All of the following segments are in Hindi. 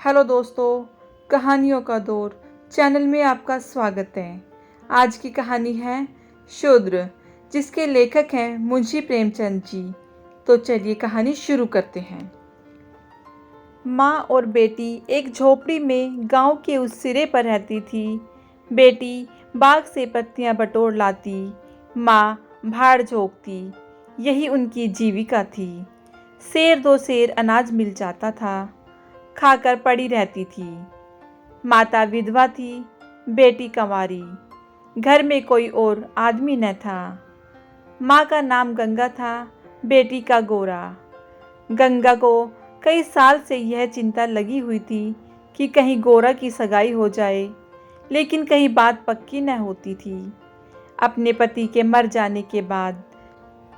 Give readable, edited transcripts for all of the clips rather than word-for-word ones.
हेलो दोस्तों, कहानियों का दौर चैनल में आपका स्वागत है। आज की कहानी है शूद्र, जिसके लेखक हैं मुंशी प्रेमचंद जी। तो चलिए कहानी शुरू करते हैं। माँ और बेटी एक झोपड़ी में गांव के उस सिरे पर रहती थी। बेटी बाग से पत्तियां बटोर लाती, माँ भाड़ झोंकती। यही उनकी जीविका थी। सेर दो सेर अनाज मिल जाता था, खाकर पड़ी रहती थी। माता विधवा थी, बेटी कंवारी। घर में कोई और आदमी न था। माँ का नाम गंगा था, बेटी का गोरा। गंगा को कई साल से यह चिंता लगी हुई थी कि कहीं गोरा की सगाई हो जाए, लेकिन कहीं बात पक्की न होती थी। अपने पति के मर जाने के बाद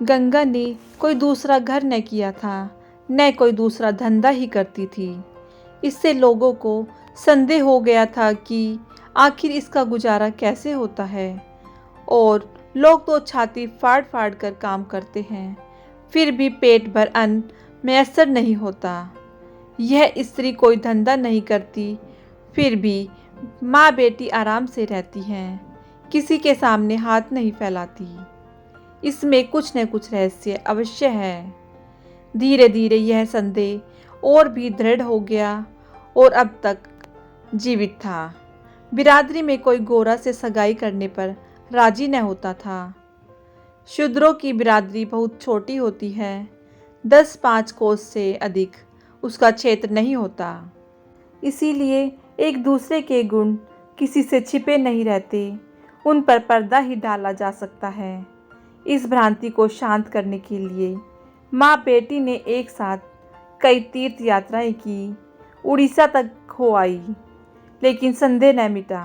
गंगा ने कोई दूसरा घर न किया था, न कोई दूसरा धंधा ही करती थी। इससे लोगों को संदेह हो गया था कि आखिर इसका गुजारा कैसे होता है। और लोग तो छाती फाड़ फाड़ कर काम करते हैं, फिर भी पेट भर अन्न मैसर नहीं होता। यह स्त्री कोई धंधा नहीं करती, फिर भी माँ बेटी आराम से रहती हैं, किसी के सामने हाथ नहीं फैलाती। इसमें कुछ न कुछ रहस्य अवश्य है। धीरे धीरे यह संदेह और भी दृढ़ हो गया और अब तक जीवित था। बिरादरी में कोई गोरा से सगाई करने पर राजी न होता था। शूद्रों की बिरादरी बहुत छोटी होती है, 10-5 कोस से अधिक उसका क्षेत्र नहीं होता। इसीलिए एक दूसरे के गुण किसी से छिपे नहीं रहते, उन पर पर्दा ही डाला जा सकता है। इस भ्रांति को शांत करने के लिए माँ बेटी ने एक साथ कई तीर्थ यात्राएं की, उड़ीसा तक हो आई, लेकिन संदेह न मिटा।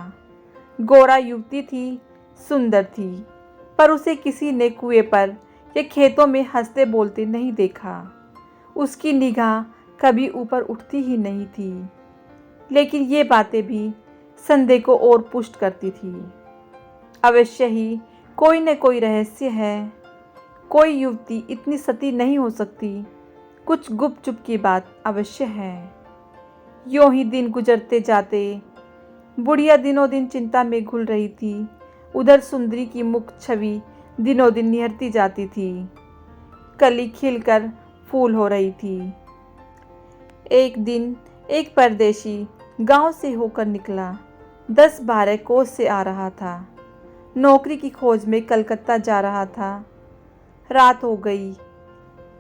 गोरा युवती थी, सुंदर थी, पर उसे किसी ने कुएं पर या खेतों में हंसते बोलते नहीं देखा। उसकी निगाह कभी ऊपर उठती ही नहीं थी। लेकिन ये बातें भी संदेह को और पुष्ट करती थी। अवश्य ही कोई न कोई रहस्य है। कोई युवती इतनी सती नहीं हो सकती। कुछ गुपचुप की बात अवश्य है। यूं ही दिन गुजरते जाते। बुढ़िया दिनों दिन चिंता में घुल रही थी। उधर सुंदरी की मुख छवि दिनों दिन निहरती जाती थी। कली खिलकर फूल हो रही थी। एक दिन एक परदेशी गांव से होकर निकला, 10-12 कोस से आ रहा था। नौकरी की खोज में कलकत्ता जा रहा था। रात हो गई।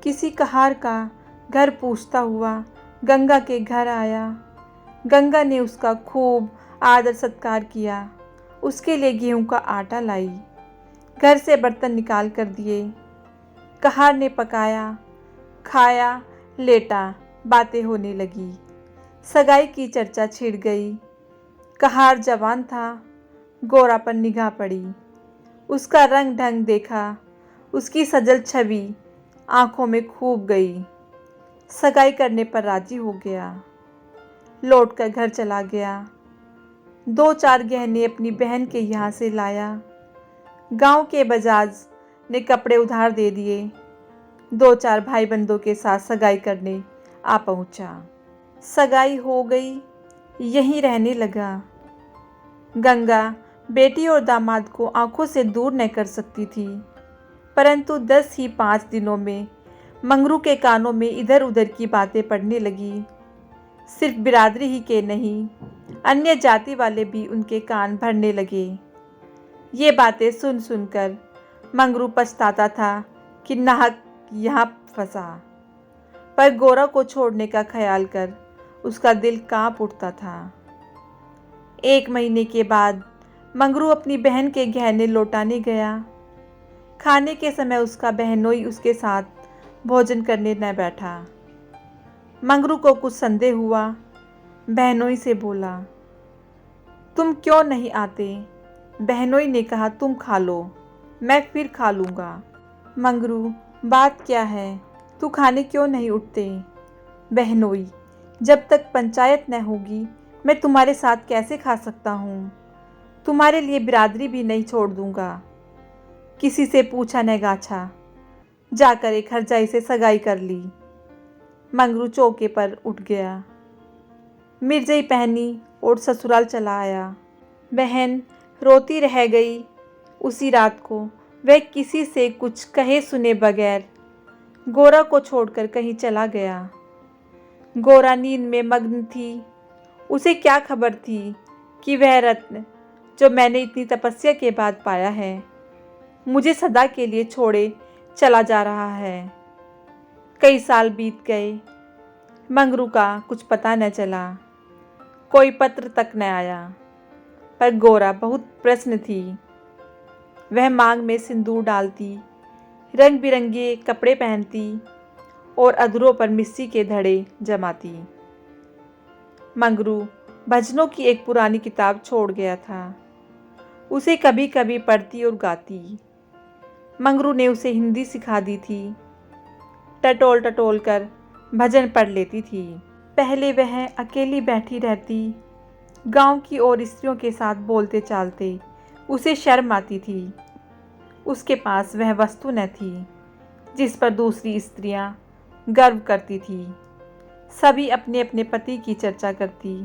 किसी कहार का घर पूछता हुआ गंगा के घर आया। गंगा ने उसका खूब आदर सत्कार किया, उसके लिए गेहूं का आटा लाई, घर से बर्तन निकाल कर दिए। कहार ने पकाया, खाया, लेटा, बातें होने लगी। सगाई की चर्चा छिड़ गई। कहार जवान था, गोरा पर निगाह पड़ी। उसका रंग ढंग देखा, उसकी सजल छवि आंखों में खूब गई। सगाई करने पर राजी हो गया। लौट कर घर चला गया। 2-4 गहने अपनी बहन के यहाँ से लाया। गांव के बजाज ने कपड़े उधार दे दिए। 2-4 भाई बंदों के साथ सगाई करने आ पहुंचा। सगाई हो गई, यहीं रहने लगा। गंगा बेटी और दामाद को आंखों से दूर न कर सकती थी, परंतु 10 ही 5 दिनों में मंगरू के कानों में इधर उधर की बातें पड़ने लगी। सिर्फ बिरादरी ही के नहीं, अन्य जाति वाले भी उनके कान भरने लगे। ये बातें सुन सुनकर मंगरू पछताता था कि नाहक यहाँ फंसा, पर गोरा को छोड़ने का ख्याल कर उसका दिल कांप उठता था। 1 महीने के बाद मंगरू अपनी बहन के गहने लौटाने गया। खाने के समय उसका बहनोई उसके साथ भोजन करने न बैठा। मंगरू को कुछ संदेह हुआ। बहनोई से बोला, तुम क्यों नहीं आते? बहनोई ने कहा, तुम खा लो, मैं फिर खा लूँगा। मंगरू, बात क्या है? तू खाने क्यों नहीं उठते? बहनोई, जब तक पंचायत न होगी मैं तुम्हारे साथ कैसे खा सकता हूँ? तुम्हारे लिए बिरादरी भी नहीं छोड़ दूँगा। किसी से पूछा न गाछा, जाकर एक हरजाई से सगाई कर ली। मंगरू चौके पर उठ गया। मिर्जई पहनी और ससुराल चला आया। बहन रोती रह गई। उसी रात को वह किसी से कुछ कहे सुने बगैर गोरा को छोड़कर कहीं चला गया। गोरा नींद में मग्न थी। उसे क्या खबर थी कि वह रत्न जो मैंने इतनी तपस्या के बाद पाया है मुझे सदा के लिए छोड़े चला जा रहा है। कई साल बीत गए। मंगरू का कुछ पता न चला। कोई पत्र तक न आया। पर गोरा बहुत प्रसन्न थी। वह मांग में सिंदूर डालती, रंग बिरंगे कपड़े पहनती और अधरों पर मिस्सी के धड़े जमाती। मंगरू भजनों की एक पुरानी किताब छोड़ गया था। उसे कभी कभी पढ़ती और गाती। मंगरू ने उसे हिंदी सिखा दी थी। टटोल टटोल कर भजन पढ़ लेती थी। पहले वह अकेली बैठी रहती। गांव की और स्त्रियों के साथ बोलते चालते उसे शर्म आती थी। उसके पास वह वस्तु न थी जिस पर दूसरी स्त्रियां गर्व करती थी। सभी अपने अपने पति की चर्चा करती।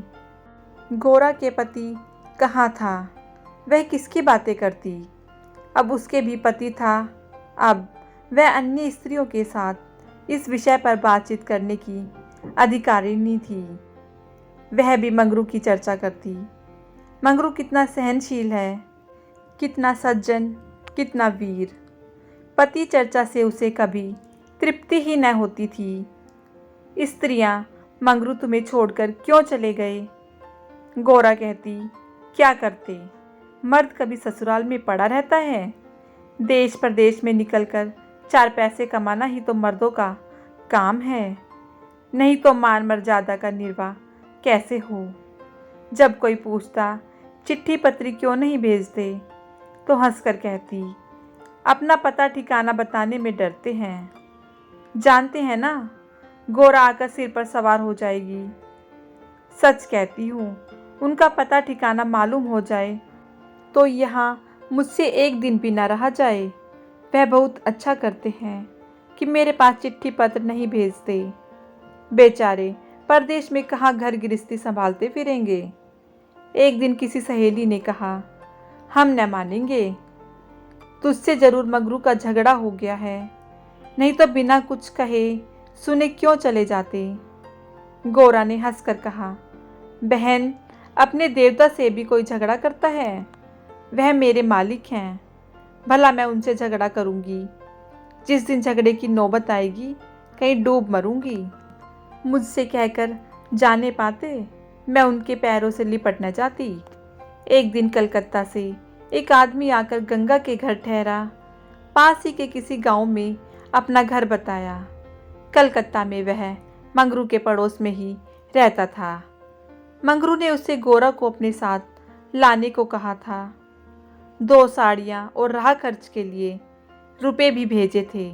गोरा के पति कहाँ था? वह किसकी बातें करती? अब उसके भी पति था। अब वह अन्य स्त्रियों के साथ इस विषय पर बातचीत करने की अधिकारिणी थी। वह भी मंगरू की चर्चा करती। मंगरू कितना सहनशील है, कितना सज्जन, कितना वीर। पति चर्चा से उसे कभी तृप्ति ही न होती थी। स्त्रियां मंगरू तुम्हें छोड़कर क्यों चले गए? गोरा कहती, क्या करते? मर्द कभी ससुराल में पड़ा रहता है? देश प्रदेश में निकलकर 4 पैसे कमाना ही तो मर्दों का काम है। नहीं तो मान मर्यादा का निर्वाह कैसे हो? जब कोई पूछता चिट्ठी पत्री क्यों नहीं भेजते तो हंसकर कहती, अपना पता ठिकाना बताने में डरते हैं। जानते हैं ना, गोरा आकर सिर पर सवार हो जाएगी। सच कहती हूँ, उनका पता ठिकाना मालूम हो जाए तो यहाँ मुझसे एक दिन भी न रहा जाए। वह बहुत अच्छा करते हैं कि मेरे पास चिट्ठी पत्र नहीं भेजते। बेचारे परदेश में कहाँ घर गृहस्थी संभालते फिरेंगे। एक दिन किसी सहेली ने कहा, हम न मानेंगे, तुझसे जरूर मंगरू का झगड़ा हो गया है, नहीं तो बिना कुछ कहे सुने क्यों चले जाते। गोरा ने हंसकर कहा, बहन, अपने देवता से भी कोई झगड़ा करता है? वह मेरे मालिक हैं। भला मैं उनसे झगड़ा करूंगी? जिस दिन झगड़े की नौबत आएगी कहीं डूब मरूंगी। मुझसे कहकर जाने पाते मैं उनके पैरों से लिपट न जाती। एक दिन कलकत्ता से एक आदमी आकर गंगा के घर ठहरा। पास ही के किसी गांव में अपना घर बताया। कलकत्ता में वह मंगरू के पड़ोस में ही रहता था। मंगरू ने उससे गोरा को अपने साथ लाने को कहा था। 2 साड़ियाँ और राह खर्च के लिए रुपए भी भेजे थे।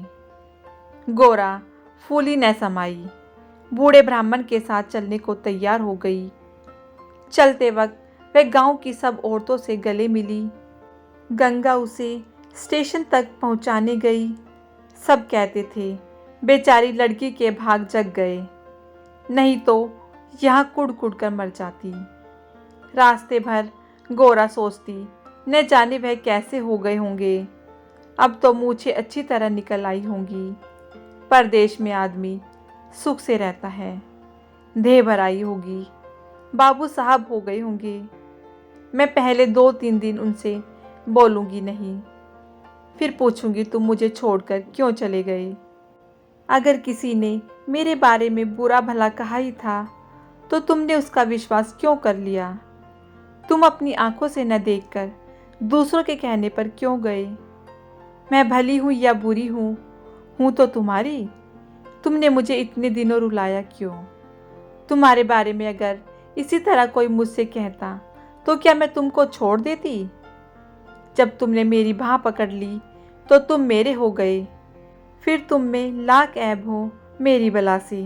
गोरा फूली न समाई, बूढ़े ब्राह्मण के साथ चलने को तैयार हो गई। चलते वक्त वह गांव की सब औरतों से गले मिली। गंगा उसे स्टेशन तक पहुंचाने गई। सब कहते थे, बेचारी लड़की के भाग जग गए, नहीं तो यहाँ कुड़ कुड़ कर मर जाती। रास्ते भर गोरा सोचती, न जाने वह कैसे हो गए होंगे। अब तो मूछें अच्छी तरह निकल आई होंगी। परदेश में आदमी सुख से रहता है। देह भराई होगी, बाबू साहब हो गए होंगे। मैं पहले 2-3 दिन उनसे बोलूँगी नहीं, फिर पूछूंगी तुम मुझे छोड़कर क्यों चले गए। अगर किसी ने मेरे बारे में बुरा भला कहा ही था तो तुमने उसका विश्वास क्यों कर लिया? तुम अपनी आंखों से न देखकर दूसरों के कहने पर क्यों गए? मैं भली हूँ या बुरी हूँ तो तुम्हारी। तुमने मुझे इतने दिनों रुलाया क्यों? तुम्हारे बारे में अगर इसी तरह कोई मुझसे कहता तो क्या मैं तुमको छोड़ देती? जब तुमने मेरी बाह पकड़ ली तो तुम मेरे हो गए। फिर तुम में लाख ऐब हो मेरी बला से,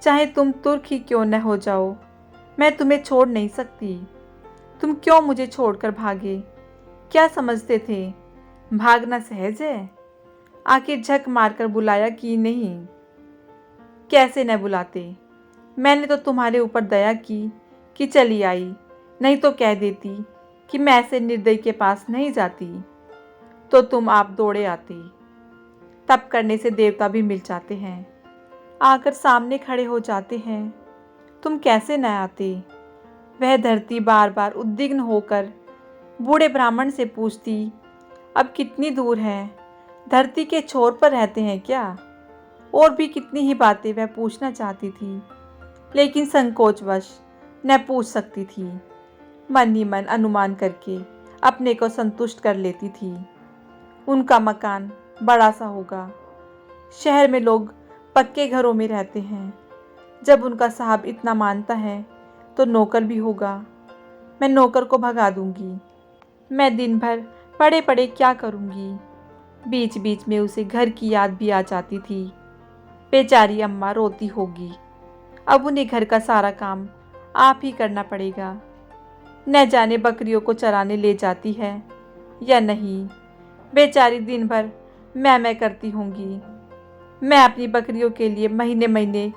चाहे तुम तुर्क ही क्यों न हो जाओ, मैं तुम्हें छोड़ नहीं सकती। तुम क्यों मुझे छोड़कर भागे? क्या समझते थे भागना सहज है? आखिर झक मारकर बुलाया कि नहीं? कैसे न बुलाते? मैंने तो तुम्हारे ऊपर दया की कि चली आई, नहीं तो कह देती कि मैं ऐसे निर्दयी के पास नहीं जाती, तो तुम आप दौड़े आते। तप करने से देवता भी मिल जाते हैं, आकर सामने खड़े हो जाते हैं, तुम कैसे न आते। वह धरती बार बार उद्विग्न होकर बूढ़े ब्राह्मण से पूछती, अब कितनी दूर है, धरती के छोर पर रहते हैं क्या। और भी कितनी ही बातें वह पूछना चाहती थी, लेकिन संकोचवश न पूछ सकती थी। मन ही मन अनुमान करके अपने को संतुष्ट कर लेती थी। उनका मकान बड़ा सा होगा, शहर में लोग पक्के घरों में रहते हैं। जब उनका साहब इतना मानता है तो नौकर भी होगा। मैं नौकर को भगा दूंगी। मैं दिन भर पड़े पड़े क्या करूंगी। बीच बीच में उसे घर की याद भी आ जाती थी। बेचारी अम्मा रोती होगी। अब उन्हें घर का सारा काम आप ही करना पड़ेगा। न जाने बकरियों को चराने ले जाती है या नहीं। बेचारी दिन भर मैं करती होंगी। मैं अपनी बकरियों के लिए महीने महीने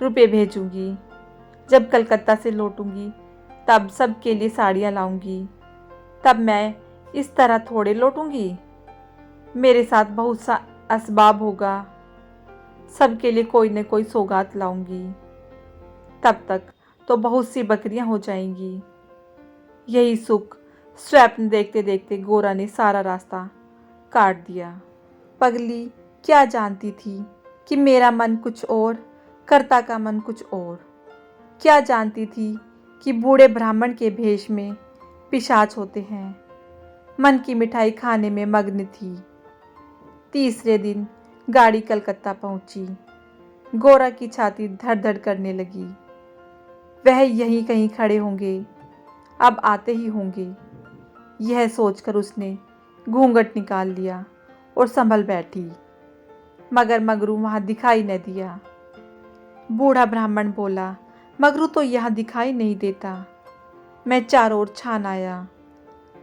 रुपए भेजूंगी। जब कलकत्ता से लौटूंगी तब सबके लिए साड़ियाँ लाऊंगी। तब मैं इस तरह थोड़े लौटूंगी। मेरे साथ बहुत सा असबाब होगा। सबके लिए कोई न कोई सौगात लाऊंगी। तब तक तो बहुत सी बकरियां हो जाएंगी। यही सुख स्वप्न देखते देखते गोरा ने सारा रास्ता काट दिया। पगली क्या जानती थी कि मेरा मन कुछ और, कर्ता का मन कुछ और। क्या जानती थी कि बूढ़े ब्राह्मण के भेष में पिशाच होते हैं। मन की मिठाई खाने में मग्न थी। तीसरे दिन गाड़ी कलकत्ता पहुंची। गोरा की छाती धड़ धड़ करने लगी। वह यहीं कहीं खड़े होंगे, अब आते ही होंगे। यह सोचकर उसने घूंघट निकाल लिया और संभल बैठी, मगर मगरू वहां दिखाई न दिया। बूढ़ा ब्राह्मण बोला, मगरू तो यहाँ दिखाई नहीं देता। मैं चारों ओर छान आया,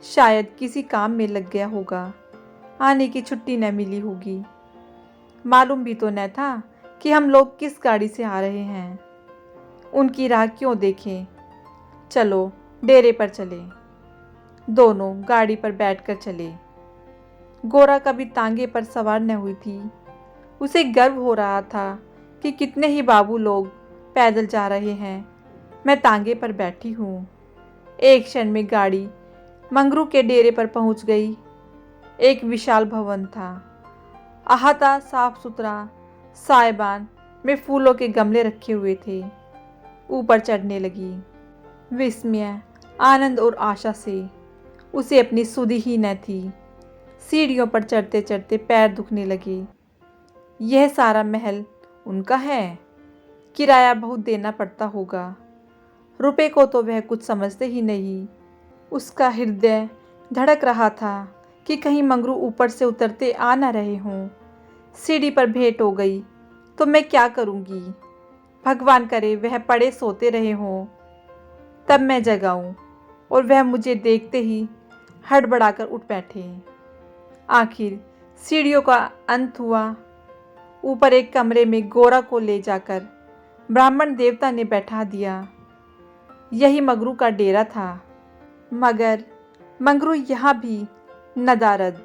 शायद किसी काम में लग गया होगा, आने की छुट्टी न मिली होगी। मालूम भी तो न था कि हम लोग किस गाड़ी से आ रहे हैं। उनकी राह क्यों देखें, चलो डेरे पर चले। दोनों गाड़ी पर बैठकर चले। गोरा कभी तांगे पर सवार न हुई थी। उसे गर्व हो रहा था कि कितने ही बाबू लोग पैदल जा रहे हैं, मैं तांगे पर बैठी हूँ। एक क्षण में गाड़ी मंगरू के डेरे पर पहुंच गई। एक विशाल भवन था। अहाता साफ सुथरा, साइबान में फूलों के गमले रखे हुए थे। ऊपर चढ़ने लगी। विस्मय, आनंद और आशा से उसे अपनी सुधि ही न थी। सीढ़ियों पर चढ़ते चढ़ते पैर दुखने लगे। यह सारा महल उनका है? किराया बहुत देना पड़ता होगा। रुपए को तो वह कुछ समझते ही नहीं। उसका हृदय धड़क रहा था कि कहीं मंगरू ऊपर से उतरते आ न रहे हों। सीढ़ी पर भेंट हो गई तो मैं क्या करूंगी। भगवान करे वह पड़े सोते रहे हों, तब मैं जगाऊं और वह मुझे देखते ही हड़बड़ाकर उठ बैठे। आखिर सीढ़ियों का अंत हुआ। ऊपर एक कमरे में गोरा को ले जाकर ब्राह्मण देवता ने बैठा दिया। यही मंगरू का डेरा था। मगर मंगरू यहाँ भी नदारद।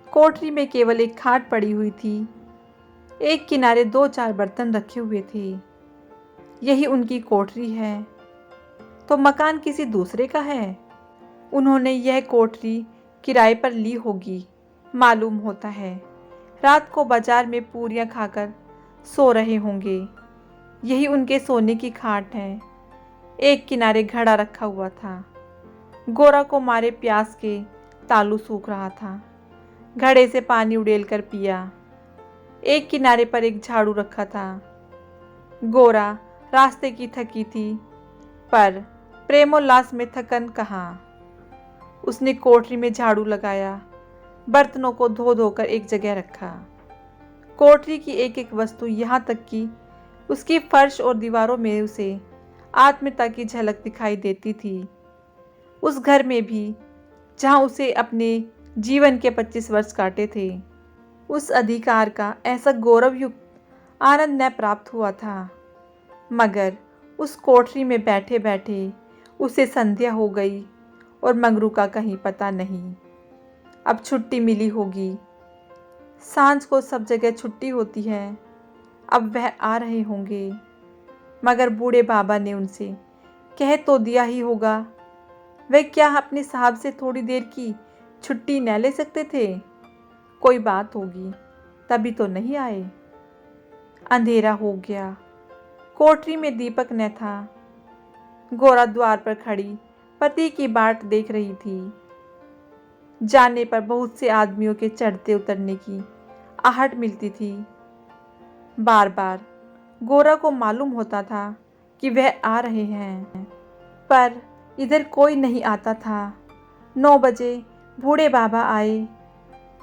कोठरी में केवल एक खाट पड़ी हुई थी। एक किनारे 2-4 बर्तन रखे हुए थे। यही उनकी कोठरी है तो मकान किसी दूसरे का है। उन्होंने यह कोठरी किराए पर ली होगी, मालूम होता है। रात को बाजार में पूरियां खाकर सो रहे होंगे। यही उनके सोने की खाट है। एक किनारे घड़ा रखा हुआ था। गोरा को मारे प्यास के तालू सूख रहा था। घड़े से पानी उड़ेल कर पिया। एक किनारे पर एक झाड़ू रखा था। गोरा रास्ते की थकी थी, पर प्रेमोल्लास में थकन कहाँ। उसने कोठरी में झाड़ू लगाया, बर्तनों को धो धोकर एक जगह रखा। कोठरी की एक एक वस्तु, यहाँ तक कि उसकी फर्श और दीवारों में उसे आत्मीयता की झलक दिखाई देती थी। उस घर में भी जहाँ उसे अपने जीवन के 25 वर्ष काटे थे, उस अधिकार का ऐसा गौरवयुक्त आनंद न प्राप्त हुआ था। मगर उस कोठरी में बैठे बैठे उसे संध्या हो गई और मंगरू का कहीं पता नहीं। अब छुट्टी मिली होगी। सांझ को सब जगह छुट्टी होती है। अब वह आ रहे होंगे। मगर बूढ़े बाबा ने उनसे कह तो दिया ही होगा। वे क्या अपने साहब से थोड़ी देर की छुट्टी न ले सकते थे? कोई बात होगी, तभी तो नहीं आए। अंधेरा हो गया। कोठरी में दीपक न था। गोरा द्वार पर खड़ी पति की बाट देख रही थी। जाने पर बहुत से आदमियों के चढ़ते उतरने की आहट मिलती थी। बार बार गोरा को मालूम होता था कि वह आ रहे हैं, पर इधर कोई नहीं आता था। 9 बजे बूढ़े बाबा आए।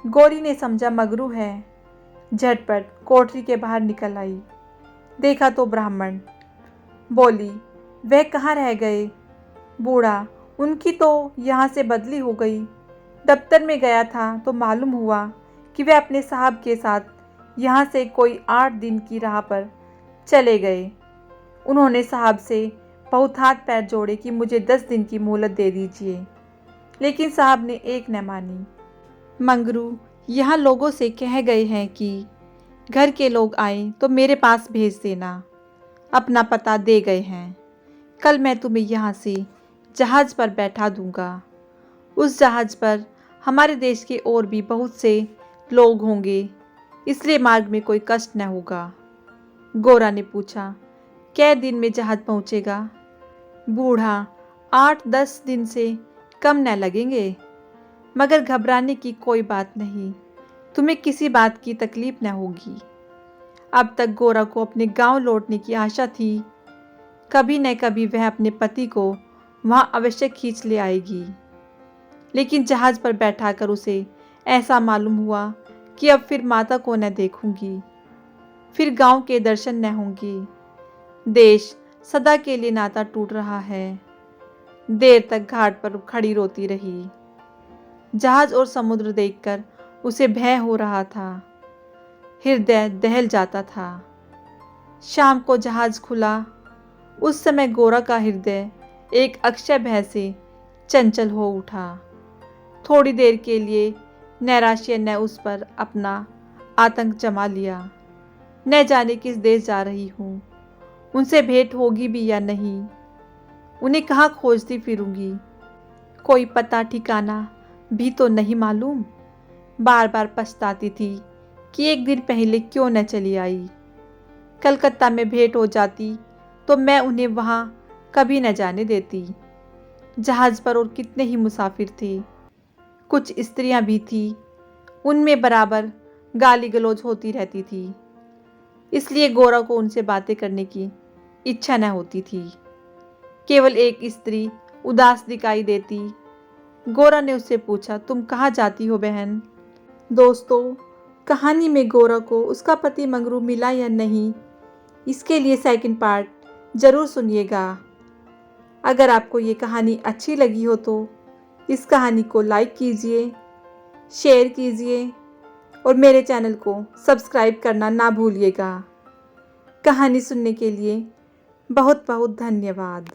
गोरी ने समझा मगरू है। झटपट कोठरी के बाहर निकल आई। देखा तो ब्राह्मण। बोली, वह कहाँ रह गए? बूढ़ा, उनकी तो यहाँ से बदली हो गई। दफ्तर में गया था तो मालूम हुआ कि वे अपने साहब के साथ यहाँ से कोई 8 दिन की राह पर चले गए। उन्होंने साहब से बहुत हाथ पैर जोड़े कि मुझे 10 दिन की मोहलत दे दीजिए, लेकिन साहब ने एक न मानी। मंगरू यहाँ लोगों से कह गए हैं कि घर के लोग आए तो मेरे पास भेज देना। अपना पता दे गए हैं। कल मैं तुम्हें यहाँ से जहाज़ पर बैठा दूंगा। उस जहाज़ पर हमारे देश के और भी बहुत से लोग होंगे, इसलिए मार्ग में कोई कष्ट न होगा। गोरा ने पूछा, कै दिन में जहाज़ पहुँचेगा? बूढ़ा, 8-10 दिन से कम न लगेंगे। मगर घबराने की कोई बात नहीं। तुम्हें किसी बात की तकलीफ न होगी। अब तक गोरा को अपने गांव लौटने की आशा थी। कभी न कभी वह अपने पति को वहां अवश्य खींच ले आएगी। लेकिन जहाज पर बैठाकर उसे ऐसा मालूम हुआ कि अब फिर माता को न देखूंगी, फिर गांव के दर्शन न होंगे। देश सदा के लिए नाता टूट रहा है। देर तक घाट पर खड़ी रोती रही। जहाज और समुद्र देखकर उसे भय हो रहा था। हृदय दहल जाता था। शाम को जहाज खुला। उस समय गोरा का हृदय एक अक्षय भय से चंचल हो उठा। थोड़ी देर के लिए नैराश्य ने उस पर अपना आतंक जमा लिया। न जाने किस देश जा रही हूँ, उनसे भेंट होगी भी या नहीं, उन्हें कहाँ खोजती फिरूंगी, कोई पता ठिकाना भी तो नहीं मालूम। बार बार पछताती थी कि एक दिन पहले क्यों न चली आई। कलकत्ता में भेंट हो जाती तो मैं उन्हें वहाँ कभी न जाने देती। जहाज़ पर और कितने ही मुसाफिर थे। कुछ स्त्रियां भी थी, उनमें बराबर गाली गलौज होती रहती थी। इसलिए गोरा को उनसे बातें करने की इच्छा न होती थी। केवल एक स्त्री उदास दिखाई देती। गोरा ने उससे पूछा, तुम कहाँ जाती हो बहन? दोस्तों, कहानी में गोरा को उसका पति मंगरू मिला या नहीं, इसके लिए सेकंड पार्ट ज़रूर सुनिएगा। अगर आपको ये कहानी अच्छी लगी हो तो इस कहानी को लाइक कीजिए, शेयर कीजिए और मेरे चैनल को सब्सक्राइब करना ना भूलिएगा। कहानी सुनने के लिए बहुत बहुत धन्यवाद।